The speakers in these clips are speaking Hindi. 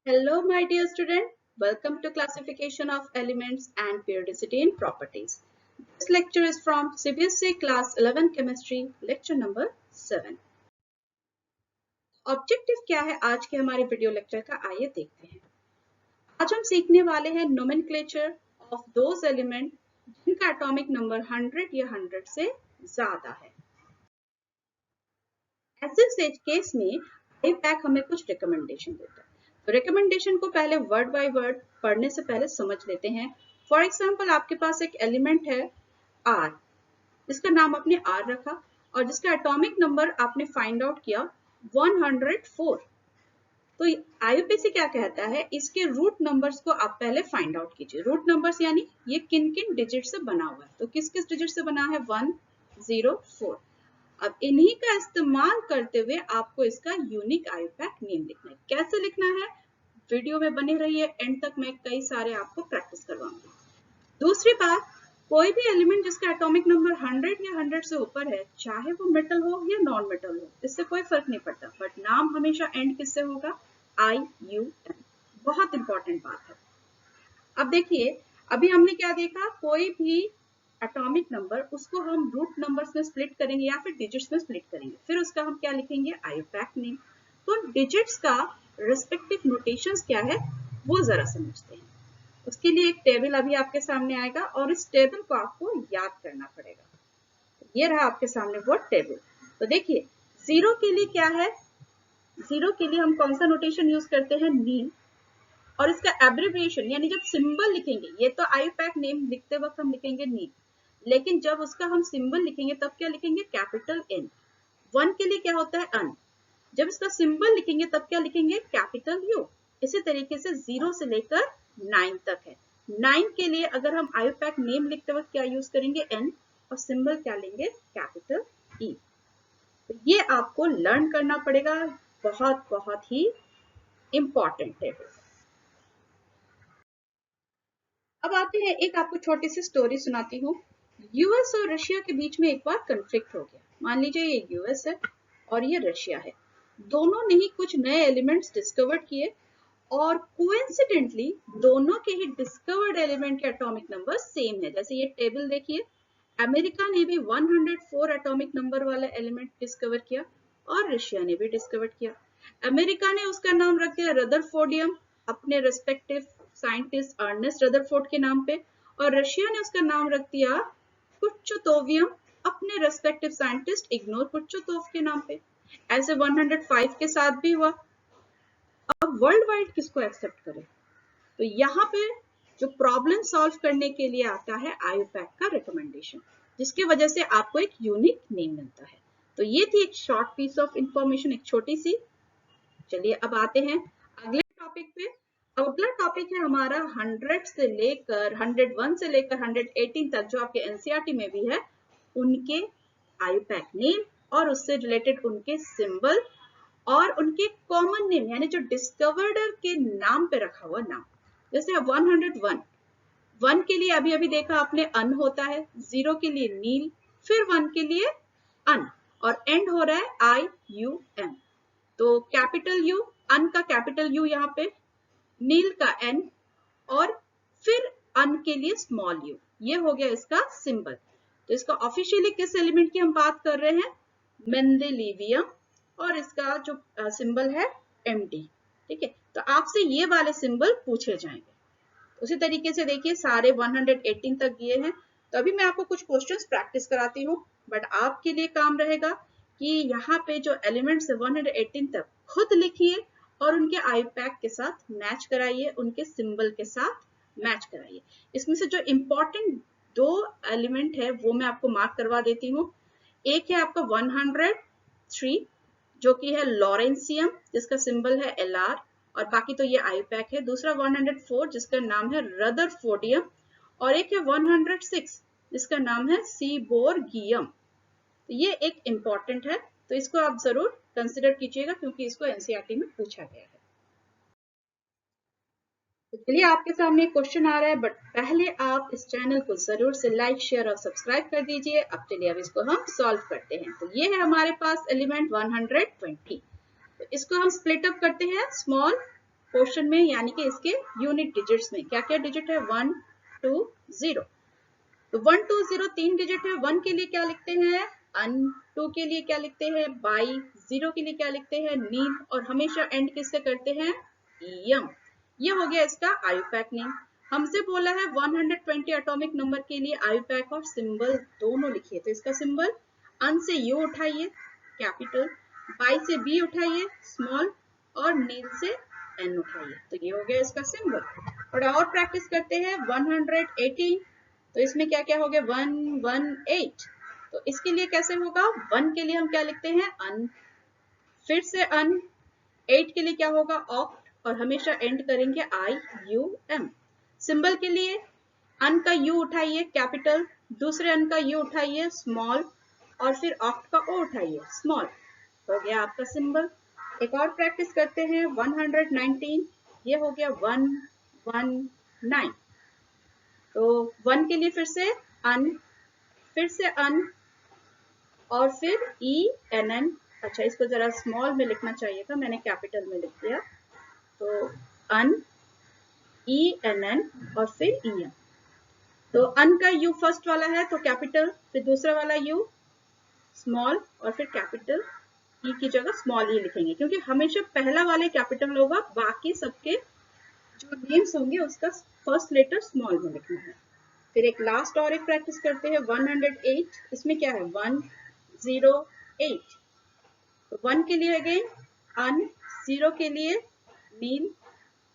Hello, my dear student. Welcome to classification of elements and periodicity in properties. This lecture is from CBSE class 11 chemistry, lecture number 7. Objective क्या है आज के हमारे वीडियो लेक्चर का, आइए देखते हैं। आज हम सीखने वाले हैं नोमेनक्लेचर ऑफ दोज एलिमेंट जिनका एटॉमिक नंबर 100 या 100 से ज्यादा है। ऐसे केस में IUPAC हमें कुछ रिकमेंडेशन देता है। तो रिकमेंडेशन को पहले वर्ड बाय वर्ड पढ़ने से पहले समझ लेते हैं। फॉर एग्जाम्पल, आपके पास एक एलिमेंट है R, जिसका नाम आपने R रखा और जिसका एटॉमिक नंबर आपने फाइंड आउट किया 104। तो IUPAC क्या कहता है, इसके रूट नंबर्स को आप पहले फाइंड आउट कीजिए। रूट नंबर्स यानी ये किन किन डिजिट से बना हुआ है, तो किस किस डिजिट से बना है, 104। अब इन्हीं का इस्तेमाल करते हुए आपको इसका यूनिक IUPAC नेम लिखना है। कैसे लिखना है, वीडियो में बने रहिए, एंड तक मैं कई सारे आपको प्रैक्टिस करवाऊंगी। दूसरी बात, कोई भी एलिमेंट जिसका एटॉमिक नंबर 100 या 100 से ऊपर है, चाहे वो मेटल हो या नॉन मेटल हो, इससे कोई फर्क नहीं पड़ता, बट नाम हमेशा एंड किससे होगा, IUM। बहुत इंपॉर्टेंट बात है। अब देखिए, अभी हमने क्या देखा, कोई भी एटॉमिक नंबर उसको हम रूट नंबर्स में स्प्लिट करेंगे या फिर डिजिट्स में स्प्लिट करेंगे, फिर उसका हम क्या लिखेंगे, IUPAC नेम। तो डिजिट्स का रिस्पेक्टिव नोटेशंस क्या है वो जरा समझते हैं। उसके लिए एक टेबल अभी आपके सामने आएगा और इस टेबल को आपको याद करना पड़ेगा। ये रहा आपके सामने वो टेबल। तो देखिए, जीरो के लिए क्या है, जीरो के लिए हम कौन सा नोटेशन यूज करते हैं, नील। और इसका एब्रिविएशन यानी जब सिंबल लिखेंगे, ये तो IUPAC नेम लिखते वक्त हम लिखेंगे नील, लेकिन जब उसका हम सिंबल लिखेंगे तब क्या लिखेंगे, कैपिटल N। 1 के लिए क्या होता है, अन। जब इसका सिंबल लिखेंगे तब क्या लिखेंगे, कैपिटल U। इसी तरीके से 0 से लेकर 9 तक है। 9 के लिए अगर हम IUPAC नेम लिखते वक्त क्या यूज करेंगे, N, और सिंबल क्या लेंगे, कैपिटल E। तो ये आपको लर्न करना पड़ेगा, बहुत बहुत ही इंपॉर्टेंट टेबल। अब आते हैं, एक आपको छोटी सी स्टोरी सुनाती हूँ। यूएस और रशिया के बीच में एक बार कन्फ्लिक्ट हो गया। मान लीजिए ये यूएस है और ये रशिया है। दोनों ने ही कुछ नए एलिमेंट्स डिस्कवर किए और कोइंसिडेंटली दोनों के ही डिस्कवर्ड एलिमेंट के एटॉमिक नंबर सेम है। जैसे ये टेबल देखिए, अमेरिका ने भी 104 एटॉमिक नंबर वाला एलिमेंट डिस्कवर किया और रशिया ने भी डिस्कवर किया। अमेरिका ने उसका नाम रख दिया रदरफोर्डियम, अपने रेस्पेक्टिव साइंटिस्ट अर्नेस्ट रदरफोर्ड के नाम पे, और रशिया ने उसका नाम रख दिया कुर्चोतोवियम, अपने रेस्पेक्टिव साइंटिस्ट इग्नोर कुर्चोतोव के नाम पे। ऐसे 105 के साथ भी हुआ। अब वर्ल्ड वाइड किसको एक्सेप्ट करें, तो यहाँ पे जो प्रॉब्लम सॉल्व करने के लिए आता है IUPAC का रिकमेंडेशन, जिसकी वजह से आपको एक यूनिक नेम मिलता है। तो ये थी एक शॉर्ट पीस ऑफ इंफॉर्मेशन, एक छोटी सी। चलिए अब आते हैं अगले टॉपिक पे। अगला टॉपिक है हमारा 100 से लेकर 101 से लेकर 118 तक, जो आपके NCERT में भी है, उनके IUPAC नेम और उससे रिलेटेड उनके सिंबल और उनके कॉमन नेम, यानी जो डिस्कवर्डर के नाम पे रखा हुआ नाम। जैसे 101, 1 के लिए अभी अभी देखा आपने अन होता है, 0 के लिए नील, फिर 1 के लिए अन, और एंड हो रहा है IUM। तो कैपिटल U, अन का कैपिटल U यहाँ पे, नील का N, और फिर अन के लिए स्मॉल u। ये हो गया इसका सिंबल। तो इसका ऑफिशियली किस एलिमेंट की हम बात कर रहे हैं, मेंडेलिवियम, और इसका जो सिंबल है MD। ठीक है, तो आपसे ये वाले सिंबल पूछे जाएंगे। उसी तरीके से देखिए, सारे 118 तक दिए हैं। तो अभी मैं आपको कुछ क्वेश्चंस प्रैक्टिस कराती हूँ, बट आपके लिए काम रहेगा कि यहाँ पे जो एलिमेंट्स है 118 तक खुद लिखिए और उनके IUPAC के साथ मैच कराइए, उनके सिंबल के साथ मैच कराइए। इसमें से जो इंपॉर्टेंट 2 एलिमेंट है वो मैं आपको मार्क करवा देती हूँ। एक है आपका 103, जो कि है लॉरेंसियम, जिसका सिंबल है LR, और बाकी तो ये IUPAC है। दूसरा 104 जिसका नाम है रदरफोर्डियम, और एक है 106 जिसका नाम है सीबोर्गियम। ये एक इंपॉर्टेंट है, तो इसको आप जरूर कंसिडर कीजिएगा क्योंकि इसको NCERT में पूछा गया है। तो चलिए, आपके सामने क्वेश्चन आ रहा है, बट पहले आप इस चैनल को जरूर से लाइक, शेयर और सब्सक्राइब कर दीजिए। अब चलिए, अब इसको हम सॉल्व करते हैं। तो ये है हमारे पास एलिमेंट 120। तो इसको हम स्प्लिट अप करते हैं स्मॉल क्वेश्चन में, यानी कि इसके यूनिट डिजिट्स में क्या क्या डिजिट है, 1 2 0। तो 1 2 0 3 डिजिट है। 1 के लिए क्या लिखते हैं, अन। 2 के लिए क्या लिखते हैं, बाई। 0 के लिए क्या लिखते हैं, नील। और हमेशा एंड किससे करते हैं, यम। ये हो गया इसका आयुपैक नेम। हमसे बोला है 120 एटॉमिक नंबर के लिए आयुपैक और सिंबल दोनों लिखिए। तो इसका सिंबल, अन से यू उठाइए कैपिटल, बाई से बी उठाइए स्मॉल, और नील से एन उठाइए। तो ये हो गया इसका सिंबल। थोड़ा और प्रैक्टिस करते हैं। 118, तो इसमें क्या क्या हो गया, 118। तो इसके लिए कैसे होगा, 1 के लिए हम क्या लिखते हैं, अन, फिर से अन। 8 के लिए क्या होगा, ऑक्ट, और हमेशा एंड करेंगे आई यू एम। सिंबल के लिए अन का यू उठाइए कैपिटल, दूसरे अन का यू उठाइए स्मॉल, और फिर ऑक्ट का ओ उठाइए स्मॉल। हो गया आपका सिंबल। एक और प्रैक्टिस करते हैं। 119, ये हो गया 119। तो 1 के लिए फिर से अन, फिर से अन, और फिर ई एन एन। अच्छा, इसको जरा स्मॉल में लिखना चाहिए था, मैंने कैपिटल में लिख दिया। तो अन, ई एन एन, और फिर ई एन। तो अन का यू फर्स्ट वाला है तो कैपिटल, फिर दूसरा वाला यू स्मॉल, और फिर कैपिटल। ई की जगह स्मॉल ई लिखेंगे, क्योंकि हमेशा पहला वाले कैपिटल होगा, बाकी सबके जो नेम्स होंगे उसका फर्स्ट लेटर स्मॉल में लिखना है। फिर एक लास्ट और एक प्रैक्टिस करते हैं। 108, इसमें क्या है, 108। तो 1 के लिए अगेन अन, 0 के लिए नील,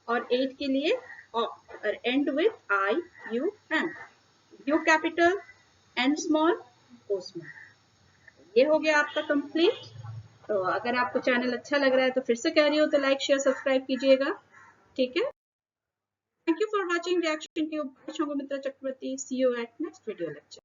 और 8 के लिए ऑक्ट, और and with I U M. U capital, N small, O small. ये हो गया आपका कंप्लीट। तो अगर आपको चैनल अच्छा लग रहा है तो फिर से कह रही हूँ, तो लाइक शेयर सब्सक्राइब कीजिएगा, ठीक है। Thank you for watching reaction tube. Mitra Chakraborty. See you at next video lecture.